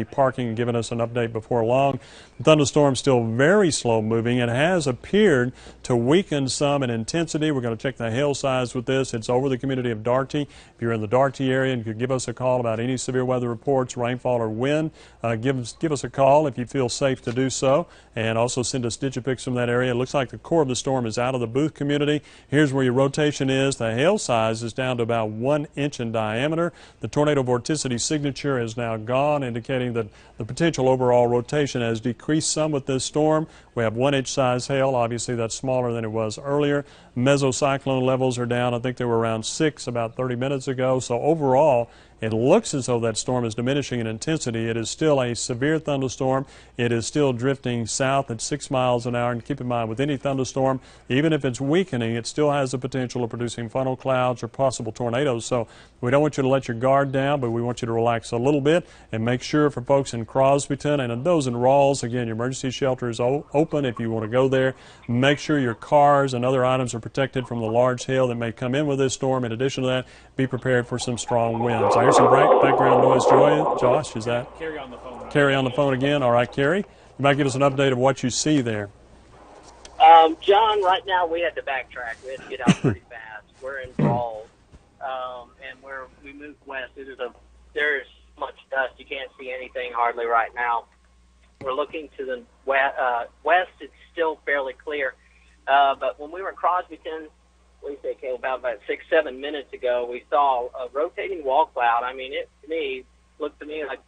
be parking and giving us an update before long. The thunderstorm still very slow moving. It has appeared to weaken some in intensity. We're going to check the hail size with this. It's over the community of Darty. If you're in the Darty area and could give us a call about any severe weather reports, rainfall or wind, give us a call if you feel safe to do so, and also send us digipics from that area. It looks like the core of the storm is out of the Booth community. Here's where your rotation is. The hail size is down to about 1 inch in diameter. The tornado vorticity signature is now gone, indicating that the potential overall rotation has decreased some with this storm. We have 1 inch size hail. Obviously, that's smaller than it was earlier. Mesocyclone levels are down. I think they were around 6 about 30 minutes ago. So overall, it looks as though that storm is diminishing in intensity. It is still a severe thunderstorm. It is still drifting south at 6 miles an hour. And keep in mind, with any thunderstorm, even if it's weakening, it still has the potential of producing funnel clouds or possible tornadoes. So we don't want you to let your guard down, but we want you to relax a little bit and make sure for folks in Crosbyton and those in Rawls, again, your emergency shelter is open if you want to go there. Make sure your cars and other items are protected from the large hail that may come in with this storm. In addition to that, be prepared for some strong winds. I hear some background noise. Josh, is that? Carrie on the phone. Carrie on the phone again. All right, Carrie, you might give us an update of what you see there. John, right now we had to backtrack. We had to get out pretty fast. We're in Rawls, and we moved west. There's much dust. You can't see anything hardly right now. We're looking to the west. It's still fairly clear. But when we were in Crosbyton, about 6-7 minutes ago, we saw a rotating wall cloud. I mean, it looked to me like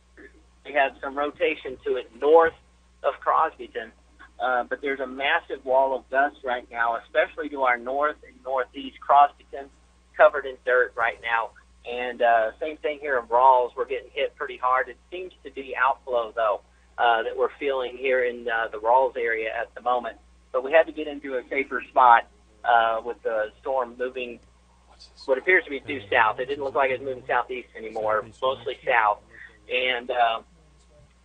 we had some rotation to it north of Crosbyton. But there's a massive wall of dust right now, especially to our north and northeast. Crosbyton covered in dirt right now. And same thing here in Rawls. We're getting hit pretty hard. It seems to be outflow, though, that we're feeling here in the Rawls area at the moment. But we had to get into a safer spot with the storm moving what appears to be due south. It didn't look like it was moving southeast anymore, mostly south. And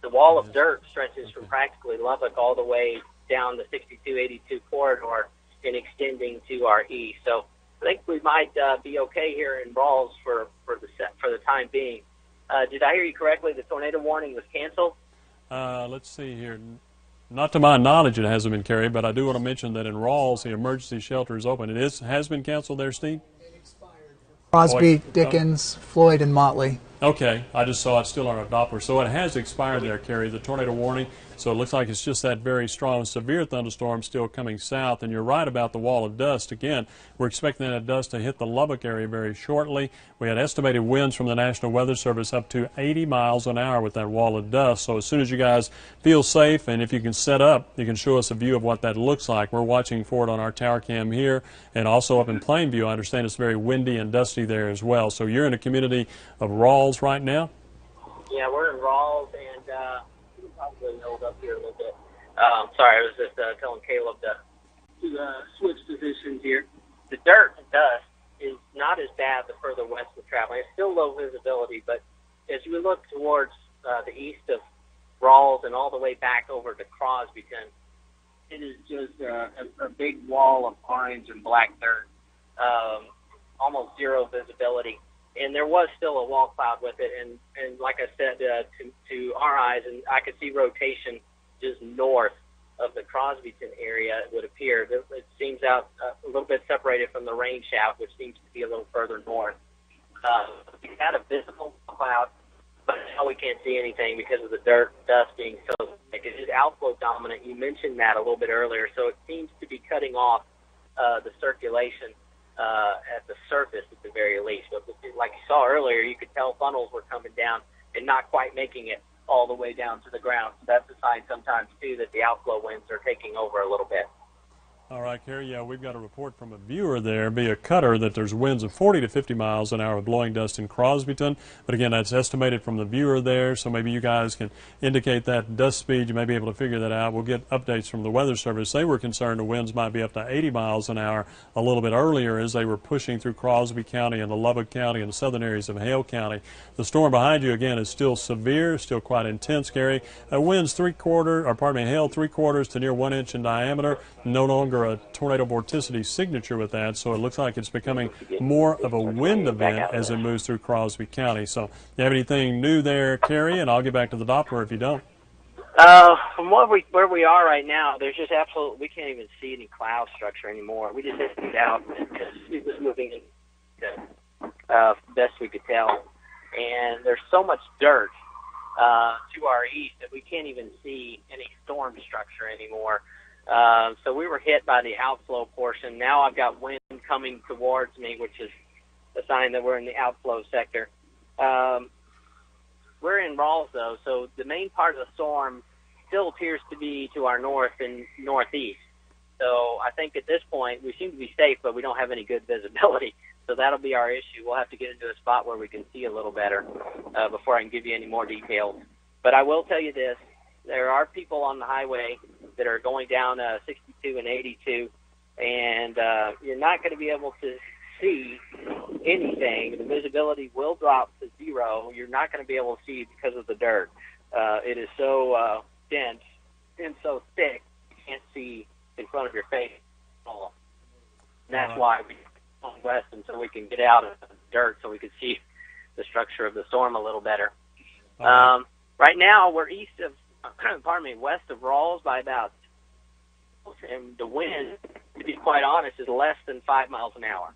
the wall of dirt stretches from practically Lubbock all the way down the 6282 corridor and extending to our east. So I think we might be okay here in Rawls for the time being. Did I hear you correctly? The tornado warning was canceled? Let's see here. Not to my knowledge, it hasn't been carried, but I do want to mention that in Rawls, the emergency shelter is open. It has been canceled there, Steve? It expired. Crosby, Dickens, Floyd, and Motley. Okay, I just saw it still on our Doppler. So it has expired there, Kerry, the tornado warning. So it looks like it's just that very strong, severe thunderstorm still coming south. And you're right about the wall of dust. Again, we're expecting that dust to hit the Lubbock area very shortly. We had estimated winds from the National Weather Service up to 80 miles an hour with that wall of dust. So as soon as you guys feel safe, and if you can set up, you can show us a view of what that looks like. We're watching for it on our tower cam here, and also up in Plainview. I understand it's very windy and dusty there as well. So you're in a community of Rawls right now? Yeah, we're in Rawls, and we probably hold up here a little bit. Sorry, I was just telling Caleb to switch positions here. The dirt and dust is not as bad the further west we're traveling. It's still low visibility, but as we look towards the east of Rawls and all the way back over to Crosbyton, it is just a big wall of orange and black dirt, almost zero visibility. And there was still a wall cloud with it, and like I said, to our eyes, and I could see rotation just north of the Crosbyton area, it would appear. It seems out a little bit separated from the rain shaft, which seems to be a little further north. We had a visible cloud, but now we can't see anything because of the dirt, dust being so thick. It is outflow dominant. You mentioned that a little bit earlier, so it seems to be cutting off the circulation at the surface at the very least. But like you saw earlier, you could tell funnels were coming down and not quite making it all the way down to the ground. So that's a sign sometimes, too, that the outflow winds are taking over a little bit. All right, Kerry, yeah, we've got a report from a viewer there via Cutter that there's winds of 40 to 50 miles an hour with blowing dust in Crosbyton. But again, that's estimated from the viewer there, so maybe you guys can indicate that dust speed. You may be able to figure that out. We'll get updates from the Weather Service. They were concerned the winds might be up to 80 miles an hour a little bit earlier as they were pushing through Crosby County and the Lubbock County and the southern areas of Hale County. The storm behind you, again, is still severe, still quite intense, Kerry. Winds hail 3/4 to near 1 inch in diameter, no longer longer a tornado vorticity signature with that, so it looks like it's becoming more of a wind event as it moves through Crosby County. So, you have anything new there, Kerry? And I'll get back to the Doppler if you don't. From where we are right now, there's just absolutely, we can't even see any cloud structure anymore. We just had to get out because it was moving in best we could tell. And there's so much dirt to our east that we can't even see any storm structure anymore. So we were hit by the outflow portion. Now I've got wind coming towards me, which is a sign that we're in the outflow sector. We're in Rawls, though, so the main part of the storm still appears to be to our north and northeast. So I think at this point we seem to be safe, but we don't have any good visibility. So that'll be our issue. We'll have to get into a spot where we can see a little better before I can give you any more details. But I will tell you this. There are people on the highway that are going down 62 and 82, and you're not going to be able to see anything. The visibility will drop to 0. You're not going to be able to see because of the dirt. It is so dense and so thick, you can't see in front of your face at all. And that's why we go west until we can get out of the dirt so we can see the structure of the storm a little better. Right now, we're west of Rawls by about, and the wind, to be quite honest, is less than 5 miles an hour.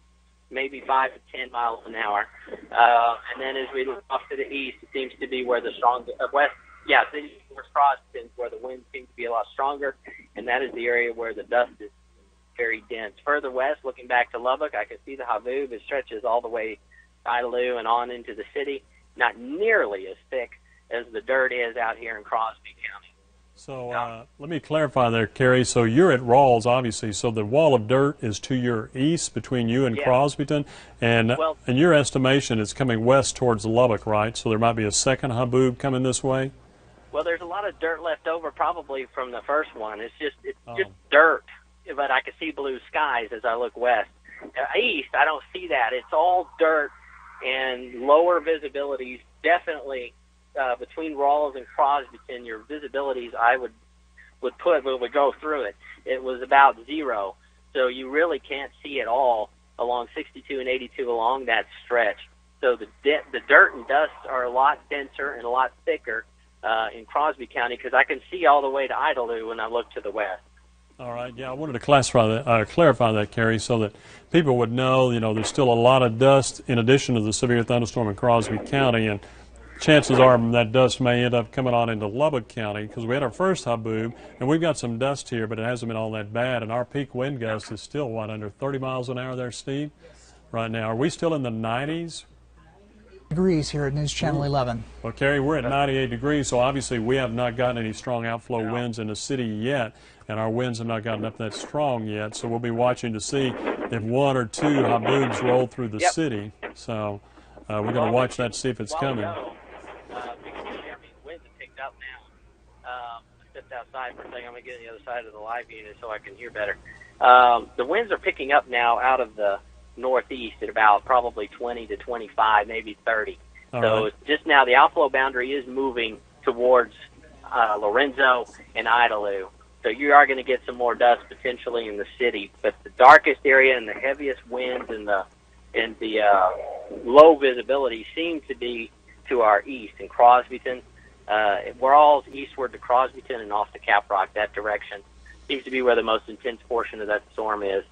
Maybe 5 to 10 miles an hour. And then as we look off to the east, it seems to be where the Crosbyton, where the wind seems to be a lot stronger, and that is the area where the dust is very dense. Further west, looking back to Lubbock, I can see the Haboob. It stretches all the way to Idalou and on into the city. Not nearly as thick as the dirt is out here in Crosby County. So let me clarify there, Kerry. So you're at Rawls, obviously. So the wall of dirt is to your east between you and Crosbyton. And in your estimation, it's coming west towards Lubbock, right? So there might be a second Haboob coming this way? Well, there's a lot of dirt left over probably from the first one. It's just dirt, but I can see blue skies as I look west. East, I don't see that. It's all dirt and lower visibilities, definitely. Between Rawls and Crosbyton, your visibilities I would put when we go through it. It was about 0, so you really can't see it all along 62 and 82 along that stretch. So the dirt and dust are a lot denser and a lot thicker in Crosby County because I can see all the way to Idalou when I look to the west. All right, yeah, I wanted to clarify that, Kerry, so that people would know, there's still a lot of dust in addition to the severe thunderstorm in Crosby County, and chances are that dust may end up coming on into Lubbock County because we had our first Haboob, and we've got some dust here, but it hasn't been all that bad, and our peak wind gust is still, under 30 miles an hour there, Steve, right now. Are we still in the 90s? Degrees here at NewsChannel 11. Well, Kerry, we're at 98 degrees, so obviously we have not gotten any strong outflow winds in the city yet, and our winds have not gotten up that strong yet, so we'll be watching to see if 1 or 2 Haboobs roll through the city. So we're going to watch that to see if it's coming. Winds have picked up now. I stepped outside for a second. I'm going to get on the other side of the live unit so I can hear better. The winds are picking up now out of the northeast at about probably 20 to 25, maybe 30. Just now the outflow boundary is moving towards Lorenzo and Idalou. So you are going to get some more dust potentially in the city. But the darkest area and the heaviest winds and the low visibility seem to be to our east in Crosbyton. We're all eastward to Crosbyton and off to Caprock, that direction. Seems to be where the most intense portion of that storm is.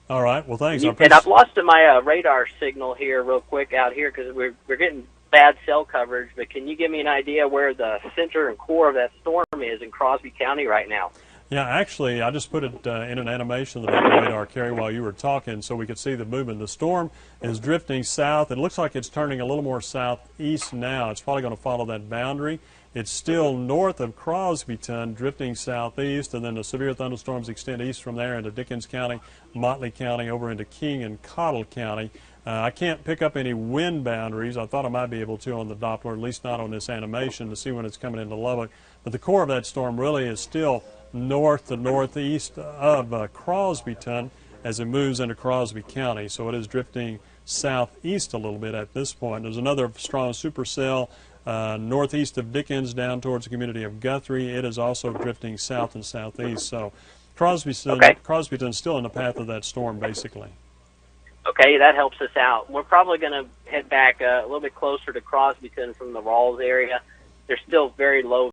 All right. Well, thanks. And I've lost my radar signal here real quick out here because we're getting bad cell coverage, but can you give me an idea where the center and core of that storm is in Crosby County right now? Yeah, actually, I just put it in an animation that I played our Kerry while you were talking so we could see the movement. The storm is drifting south. It looks like it's turning a little more southeast now. It's probably going to follow that boundary. It's still north of Crosbyton, drifting southeast, and then the severe thunderstorms extend east from there into Dickens County, Motley County, over into King and Cottle County. I can't pick up any wind boundaries. I thought I might be able to on the Doppler, at least not on this animation, to see when it's coming into Lubbock. But the core of that storm really is still north to northeast of Crosbyton as it moves into Crosby County. So it is drifting southeast a little bit at this point. There's another strong supercell northeast of Dickens down towards the community of Guthrie. It is also drifting south and southeast. So Crosbyton's still in the path of that storm, basically. Okay, that helps us out. We're probably going to head back a little bit closer to Crosbyton from the Rawls area. There's still very low